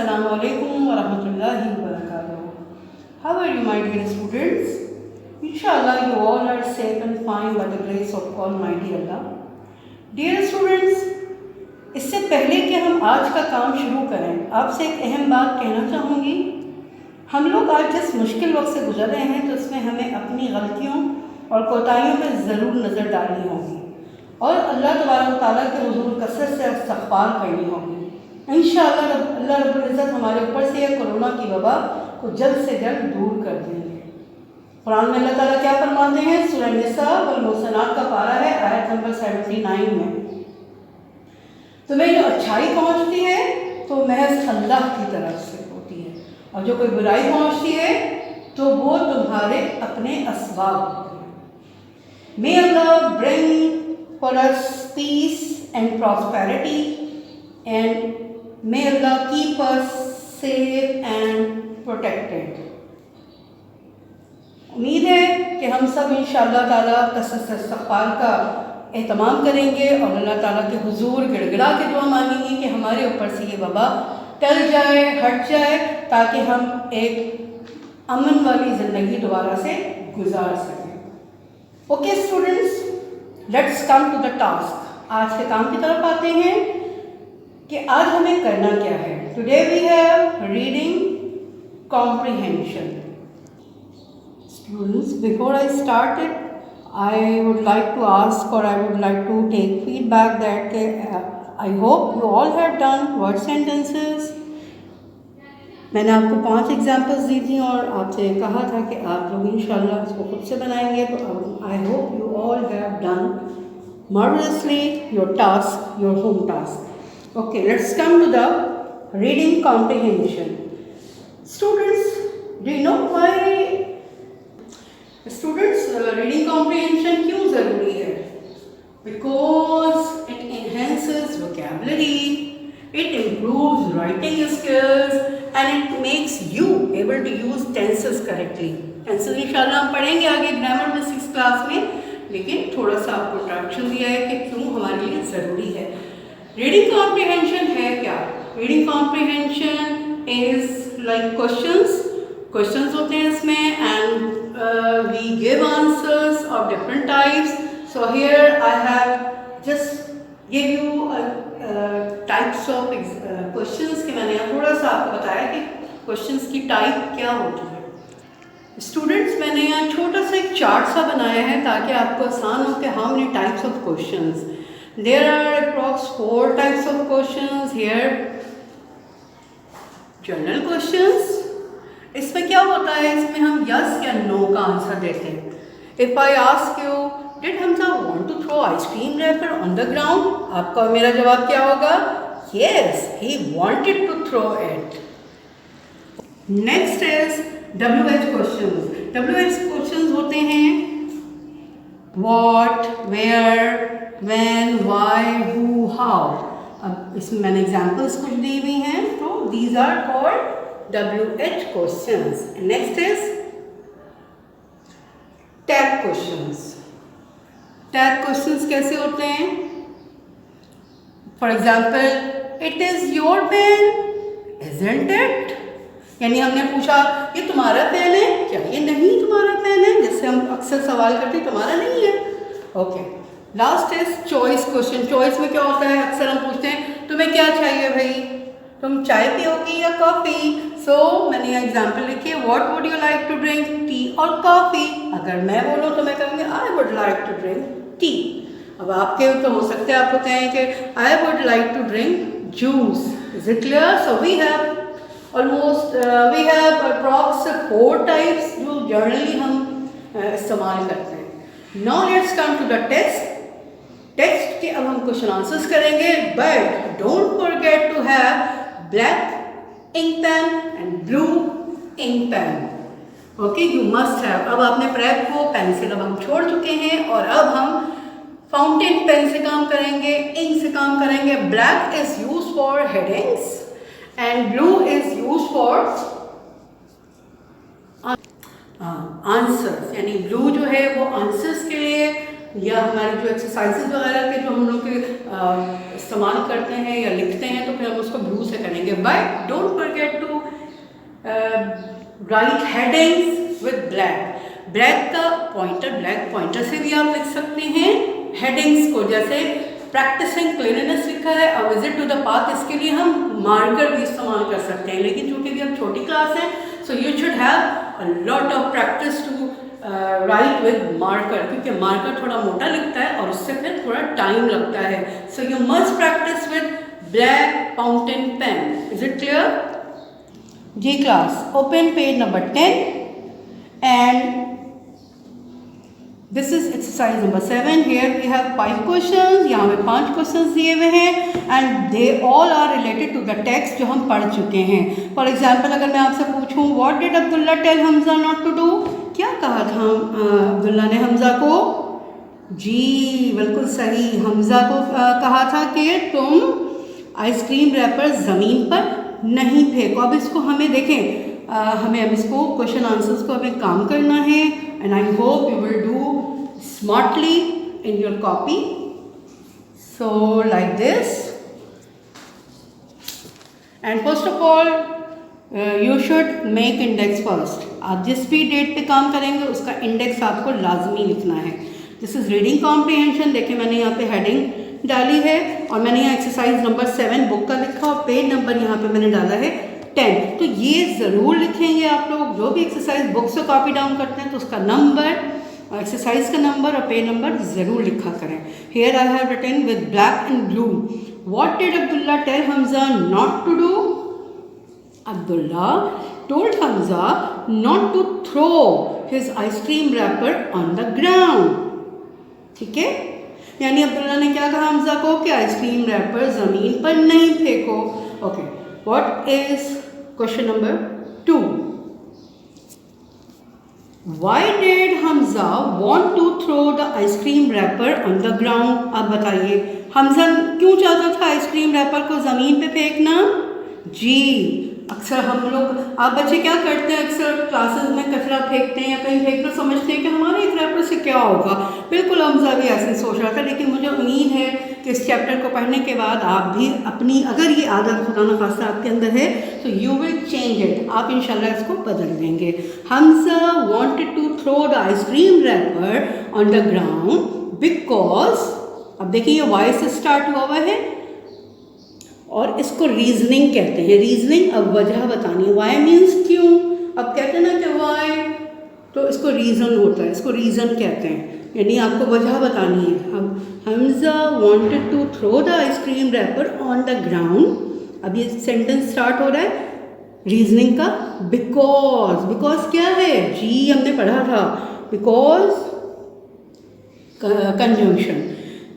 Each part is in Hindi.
Assalamu alaikum wa rahmatullahi wa barakatuh. How are you, my dear students? Inshallah, you all are safe and fine by the grace of Almighty Allah. Dear students, इससे पहले कि हम आज का काम शुरू करें, आपसे एक अहम बात कहना चाहूँगी। हम लोग आज जिस मुश्किल वक्त से गुजर रहे हैं, तो इसमें हमें अपनी गलतियों और कोताहियों पर ज़रूर नज़र डालनी होगी और अल्लाह तबारक तआला के हुज़ूर कसरत से इस्तिग़फ़ार करनी होगी। इंशाअल्लाह अल्लाह रब्बुल इज़्ज़त हमारे ऊपर से यह कोरोना की वबा को जल्द से जल्द दूर कर देंगे। कुरान में अल्लाह ताला क्या फरमाते हैं? सूरह निसा वल मुहसनात का पारा है, आयत नंबर 79 में, तुम्हें जो अच्छाई पहुँचती है तो महज अल्लाह की तरफ से होती है, और जो कोई बुराई पहुँचती है तो वो तुम्हारे अपने असबाब होते हैं। May Allah bring for us peace and prosperity, and may Allah keep us safe and protected. उम्मीद है कि हम सब इंशाअल्लाह ताला कसरत से इस्तिग़फ़ार का एहतमाम करेंगे और अल्लाह ताला के हुजूर गिड़गिड़ा के दुआ मांगेंगे कि हमारे ऊपर से ये वबा टल जाए, हट जाए, ताकि हम एक अमन वाली ज़िंदगी दोबारा से गुजार सकें। Okay students, let's come to the task. आज के काम की तरफ आते हैं कि आज हमें करना क्या है। Today we have reading comprehension. Students, before I start it, I would like to ask, or I would like to take feedback that I hope you all have done word sentences. मैंने आपको 5 एग्जाम्पल्स दी थी और आपसे कहा था कि आप लोग इंशाल्लाह इसको खुद से बनाएंगे। तो I hope you all have done marvelously your task, your home task. Okay, let's come to the reading comprehension. Students, do you know why reading comprehension क्यों ज़रूरी है? Because it enhances vocabulary, it improves writing skills and it makes you able to use tenses correctly. Tenses इंशाल्लाह हम पढ़ेंगे आगे ग्रामर में 6th क्लास में, लेकिन थोड़ा सा आपको इंट्रोडक्शन दिया है कि क्यों हमारे लिए ज़रूरी है। रीडिंग कॉम्प्रिहेंशन है क्या? Reading comprehension is like questions होते हैं इसमें, and we give answers of different types. So here I have just give you types of questions कि मैंने थोड़ा सा आपको बताया कि questions की टाइप क्या होती है। स्टूडेंट्स, मैंने यहाँ छोटा सा एक चार्ट सा बनाया है ताकि आपको आसान हो कि how many types of questions. There are approx 4 types of questions here. General questions, इसमें क्या होता है? इसमें हम यस या नो का आंसर देते हैं। If I ask you, did Hamza want to throw ice cream wrapper on the ground, आपका और मेरा जवाब क्या होगा? Yes, he wanted to throw it. Next is WH questions. WH questions होते हैं what, where, when, why, who, how. अब इसमें मैंने एग्जांपल्स कुछ दी हुई हैं, तो these are called WH questions. Next is tag questions. Tag questions कैसे होते हैं? For example, it is your pen, isn't it? यानी हमने पूछा ये तुम्हारा पेन है क्या? ये नहीं तुम्हारा पेन है, जैसे हम अक्सर सवाल करते हैं तुम्हारा नहीं है। Okay, last is choice question. Choice में क्या होता है? अक्सर हम पूछते हैं तुम्हें क्या चाहिए भाई, तुम चाय पियोगी या कॉफ़ी? सो मैंने यहाँ एग्जाम्पल लिखी है, what would you like to drink, tea और कॉफ़ी। अगर मैं बोलूँ तो मैं कहूँगी I would like to drink tea. अब आपके तो हो सकते हैं आपको कहें कि I would like to drink juice. Is it clear? So we have almost we have approx 4 types जो जनरली हम इस्तेमाल करते हैं। Now let's come to the text के अब हम क्वेश्चन आंसर्स करेंगे, but don't forget to have black ink pen and blue ink pen. Okay, you must have. अब आपने प्रेप को पेंसिल अब हम छोड़ चुके हैं और अब हम फाउंटेन पेन से काम करेंगे, इंक से काम करेंगे। Black is use for headings and blue is use for answers, यानी ब्लू जो है वो आंसर्स के लिए या हमारे जो एक्सरसाइजेज वगैरह के जो हम लोग इस्तेमाल करते हैं या लिखते हैं तो फिर हम उसको ब्लू से करेंगे। But don't forget right headings with black, black pointer से भी आप लिख सकते हैं हेडिंग्स को, जैसे प्रैक्टिसिंग क्लीनलीनेस लिखा है, a visit to the path, इसके लिए हम मार्कर भी इस्तेमाल कर सकते हैं, लेकिन चूंकि भी अब छोटी क्लास है so you should have a lot of practice to write with marker, क्योंकि मार्कर थोड़ा मोटा लिखता है और उससे फिर थोड़ा टाइम लगता है, so you must practise with black fountain pen. Is it clear? जी class, open page number 10 and this is exercise number 7. Here we have 5 questions. यहाँ पे 5 questions दिए हुए हैं and they all are related to the text जो हम पढ़ चुके हैं. For example, अगर मैं आपसे पूछूं what did Abdullah tell Hamza not to do, क्या कहा था अब्दुल्ला ने हमजा को? जी बिल्कुल सही, हमजा को कहा था कि तुम आइसक्रीम रैपर ज़मीन पर नहीं फेंको. अब इसको हमें देखें, हमें अब इसको क्वेश्चन आंसर्स को हमें काम करना है and I hope you will do smartly in your copy. So like this, and first of all you should make index first. आप जिस भी डेट पे काम करेंगे उसका इंडेक्स आपको लाजमी लिखना है. This is reading comprehension. देखिए मैंने यहाँ पे हेडिंग डाली है और मैंने यहाँ एक्सरसाइज नंबर 7 बुक का लिखा और पेज नंबर यहाँ पे मैंने डाला है 10. तो ये ज़रूर लिखेंगे आप लोग, जो भी एक्सरसाइज बुक से कॉपी डाउन करते हैं तो उसका नंबर, एक्सरसाइज का नंबर और पेज नंबर ज़रूर लिखा करें. Here I have written with black and blue, what did Abdullah tell Hamza not to do? Abdullah told Hamza not to throw his ice cream wrapper on the ground. ठीक है, यानी अब्दुल्ला ने क्या कहा हमजा को कि आइसक्रीम रैपर ज़मीन पर नहीं फेंको. Okay, what is question number 2? Why did Hamza want to throw the ice cream wrapper on the ground? अब बताइए हमजा क्यों चाहता था आइसक्रीम रैपर को ज़मीन पे फेंकना? जी अक्सर हम लोग, आप बच्चे क्या करते हैं, अक्सर क्लासेस में कचरा फेंकते हैं या कहीं फेंकना समझते हैं कि हमारे एक रैपर से क्या होगा. बिल्कुल हमजा भी ऐसे सोच रहा था, लेकिन मुझे उम्मीद है कि इस चैप्टर को पढ़ने के बाद आप भी अपनी, अगर ये आदत खुदा न खास्ता आपके अंदर है तो यू विल चेंज इट, आप इंशाल्लाह इसको बदल देंगे. Hamza wanted to throw the ice cream wrapper on the ground because, अब देखिए ये वाई से स्टार्ट हुआ हुआ है और इसको रीजनिंग कहते हैं. रीजनिंग अब वजह बतानी है, वाई मीन्स क्यों. अब कहते हैं ना कि वाई, तो इसको रीज़न होता है, इसको रीज़न कहते हैं, यानी आपको वजह बतानी है. अब Hamza wanted to throw the ice cream wrapper on the ground, अब ये सेंटेंस स्टार्ट हो रहा है रीजनिंग का. बिकॉज, बिकॉज क्या है जी, हमने पढ़ा था, because conjunction.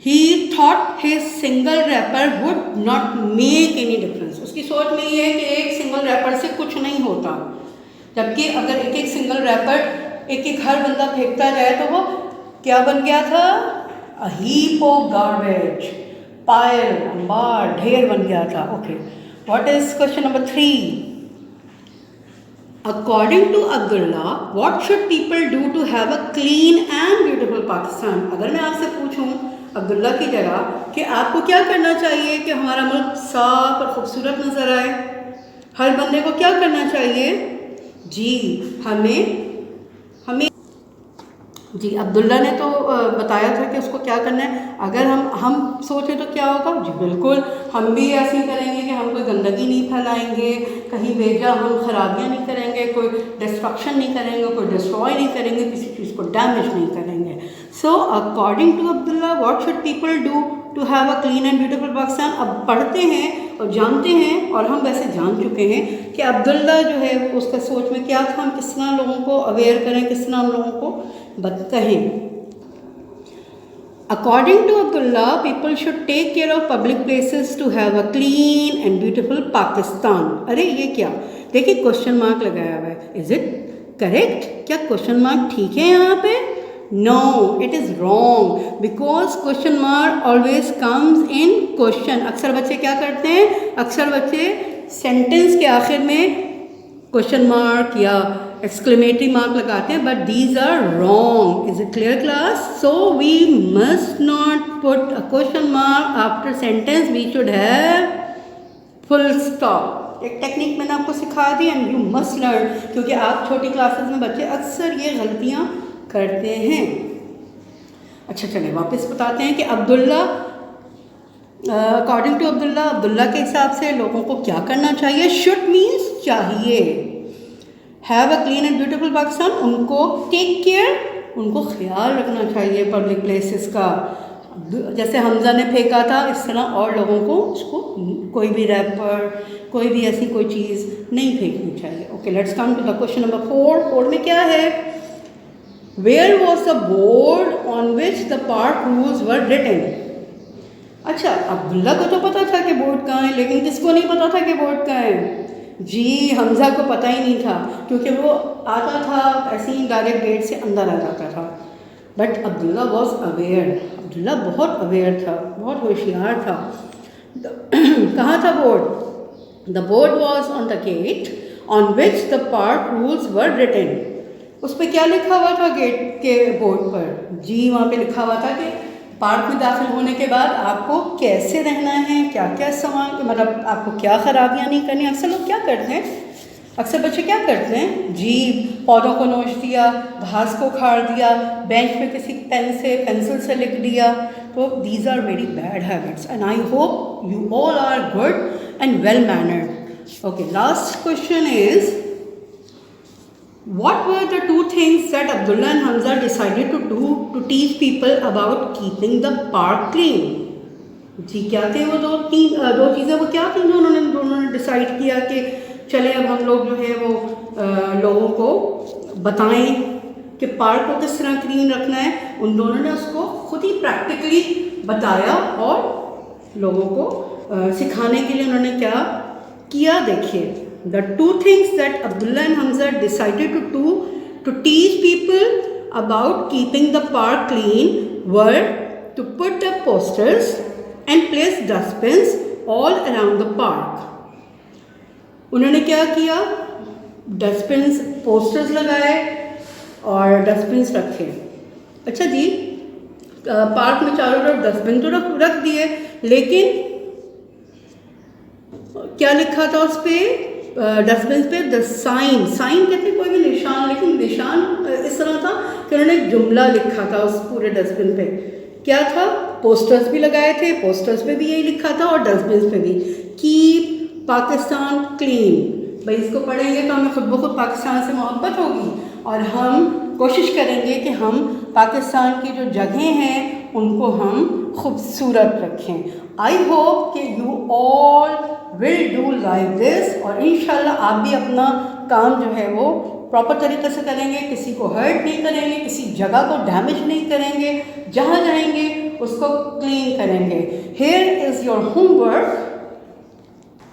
He thought his single wrapper would not make any difference. उसकी सोच में ये है कि एक सिंगल रैपर से कुछ नहीं होता, जबकि अगर एक एक सिंगल रैपर एक एक हर बंदा फेंकता जाए तो वो क्या बन गया था? A heap of garbage, पायल, अंबार, ढेर बन गया था. Okay, what is question number 3? According to Abdullah, what should people do to have a clean and beautiful Pakistan? अगर मैं आपसे पूछूं अब्दुल्ला की जगह कि आपको क्या करना चाहिए कि हमारा मुल्क साफ और ख़ूबसूरत नज़र आए, हर बंदे को क्या करना चाहिए? जी हमें जी अब्दुल्ला ने तो बताया था कि उसको क्या करना है. अगर हम सोचें तो क्या होगा? जी बिल्कुल हम भी ऐसे ही करेंगे कि हम कोई गंदगी नहीं फैलाएंगे, कहीं बेजा हम खराबियाँ नहीं करेंगे, कोई डिस्ट्रक्शन नहीं करेंगे, कोई डिस्ट्रॉय नहीं करेंगे, किसी चीज़ को डैमेज नहीं करेंगे. So according to Abdullah what should people do to have a clean and beautiful Pakistan. अब पढ़ते हैं और जानते हैं, और हम वैसे जान चुके हैं कि अब्दुल्ला जो है वो उसका सोच में क्या था, हम किस तरह लोगों को अवेयर करें, किस तरह हम लोगों को कहें. According to Abdullah people should take care of public places to have a clean and beautiful Pakistan. अरे ये क्या, देखिए क्वेश्चन मार्क लगाया हुआ है. Is it correct? क्या क्वेश्चन मार्क ठीक है यहाँ पे? No, it is wrong because question mark always comes in question. अक्सर बच्चे क्या करते हैं, अक्सर बच्चे सेंटेंस के आखिर में क्वेश्चन मार्क या एक्सक्लेमेटरी मार्क लगाते हैं, but these are wrong. Is it clear class? So we must not put a question mark after sentence. We should have full stop. एक टेक्निक मैंने आपको सिखा दी एंड यू मस्ट लर्न, क्योंकि आप छोटी क्लासेस में बच्चे अक्सर ये गलतियाँ करते हैं। अच्छा चलिए वापस बताते हैं कि अब्दुल्ला, अकॉर्डिंग टू अब्दुल्ला, अब्दुल्ला के हिसाब से लोगों को क्या करना चाहिए? शुड मीन्स चाहिए, have a clean and beautiful Pakistan, उनको टेक केयर, उनको ख्याल रखना चाहिए पब्लिक प्लेसेस का। जैसे हमजा ने फेंका था इस तरह और लोगों को उसको कोई भी रैपर, कोई भी ऐसी कोई चीज़ नहीं फेंकनी चाहिए। Okay, let's come to the question number 4। 4 में क्या है? Where was the board on which the park rules were written? अच्छा, अब्दुल्ला को तो पता था कि बोर्ड कहाँ है, लेकिन किसको नहीं पता था कि बोर्ड कहाँ है? जी, हमजा को पता ही नहीं था, क्योंकि वो आता था ऐसे ही डायरेक्ट गेट से अंदर आ जाता था। But Abdullah was aware, Abdullah बहुत अवेयर था, बहुत होशियार था। कहाँ था board? The board was on the gate on which the park rules were written. उस पर क्या लिखा हुआ था गेट के बोर्ड पर? जी, वहाँ पे लिखा हुआ था कि पार्क में दाखिल होने के बाद आपको कैसे रहना है, क्या क्या सामान, मतलब आपको क्या खराबियाँ नहीं करनी। अक्सर लोग क्या करते हैं, अक्सर बच्चे क्या करते हैं जी, पौधों को नोच दिया, घास को उखाड़ दिया, बेंच पे किसी पेंसिल से लिख दिया। तो these are very bad habits and I hope you all are good and well mannered. Okay, last question is, what were the two things that Abdullah and Hamza decided to do to teach people about keeping the park clean? जी, क्या थे वो दो चीज़ें? वो क्या थी जो दोनों ने डिसाइड किया कि चले अब हम लोग जो है वो लोगों को बताएं कि पार्क को किस तरह क्लीन रखना है। उन दोनों ने उसको खुद ही प्रैक्टिकली बताया और लोगों को सिखाने के लिए उन्होंने क्या किया, देखिए। The two things that Abdullah and Hamza decided to do to teach people about keeping the park clean were to put up posters and place dustbins all around the park. उन्होंने क्या किया? डस्टबिन्स, पोस्टर्स लगाए और डस्टबिन्स रखे। अच्छा जी, पार्क में चारों तरफ डस्टबिन तो रख दिए, लेकिन क्या लिखा था उस पर डस्टबिन पे? द साइन कहते हैं कोई भी निशान, लेकिन निशान इस तरह था कि उन्होंने एक जुमला लिखा था उस पूरे डस्टबिन पे। क्या था? पोस्टर्स भी लगाए थे, पोस्टर्स पे भी यही लिखा था और डस्टबिन पे भी, कीप पाकिस्तान क्लीन। भाई इसको पढ़ेंगे तो हमें खुद ब खुद पाकिस्तान से मोहब्बत होगी और हम कोशिश करेंगे कि हम पाकिस्तान की जो जगहें हैं उनको हम खूबसूरत रखें। आई होप कि you all will do like this, और इंशाल्लाह आप भी अपना काम जो है वो प्रॉपर तरीके से करेंगे, किसी को हर्ट नहीं करेंगे, किसी जगह को डैमेज नहीं करेंगे, जहाँ जाएंगे उसको क्लीन करेंगे। Here is your homework.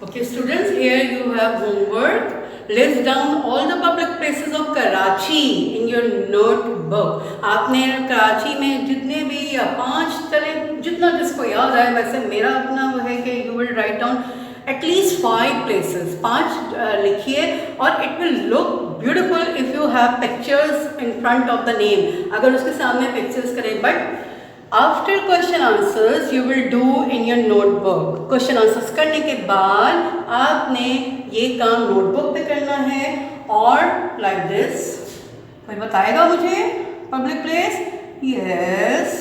Okay students, here you have homework. List down all the public places of Karachi in your notebook. आपने कराची में जितने भी या 5 चले जितना जिसको याद आए, वैसे मेरा अपना वो है कि you will write down at least 5 places, 5 लिखिए, और it will look beautiful if you have pictures in front of the name, अगर उसके सामने pictures करें। But after question answers you will do in your notebook. Question answers करने के बाद आपने ये काम नोटबुक पे करना है, और लाइक दिस। कोई बताएगा मुझे public place? Yes,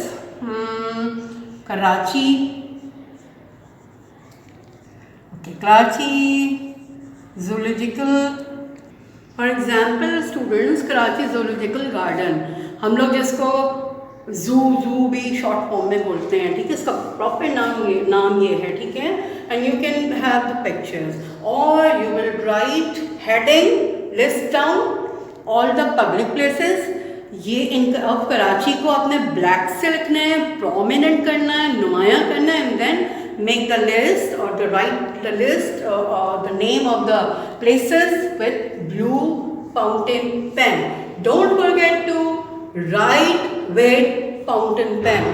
Karachi. Okay, Karachi zoological, for example students, Karachi zoological garden, हम लोग जिसको जू भी शॉर्ट फॉर्म में बोलते हैं, ठीक है, इसका प्रॉपर नाम ये है, ठीक है। And you can have the pictures, और you will write heading, list down all the public places. ये इन ऑफ कराची को आपने ब्लैक से लिखना है, प्रोमिनेंट करना है, नुमाया करना है, and then make the list or the write the list or the name of the places with blue fountain pen. Don't forget to write with fountain pen.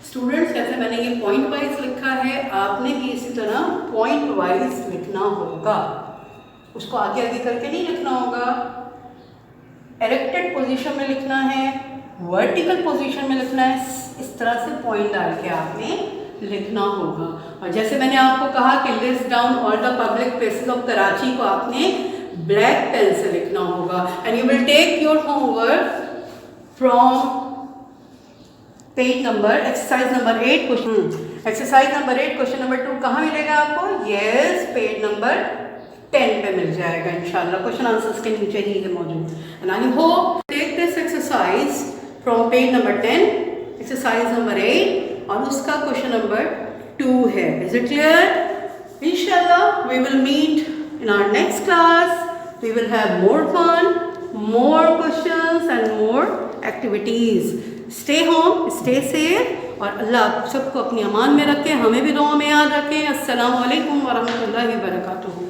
Students, जैसे मैंने ये point wise लिखा है, आपने भी इसी तरह point wise लिखना होगा, उसको आगे आगे करके नहीं लिखना होगा। erected position में लिखना है, vertical position में लिखना है, इस तरह से point डाल के आपने लिखना होगा। और जैसे मैंने आपको कहा कि list down all the public places of Karachi को आपने ब्लैक पेन से लिखना होगा। And you will take your homework from page number exercise number 8 question exercise number 8 question number 2 कहाँ मिलेगा आपको? यस, पेज नंबर 10 पे मिल जाएगा इंशाल्लाह। क्वेश्चन आंसर्स के नीचे ही है मौजूद। And I hope take this exercise from page number 10 exercise number 8 और उसका क्वेश्चन नंबर 2 है। Is it clear? इंशाल्लाह we will meet in our next class. We will have more fun, more questions and more activities. Stay home, stay safe और अल्लाह आप सबको अपनी अमान में रखें, हमें भी दुआ में याद रखें। अस्सलामु अलैकुम व रहमतुल्लाहि व बरकातुहू।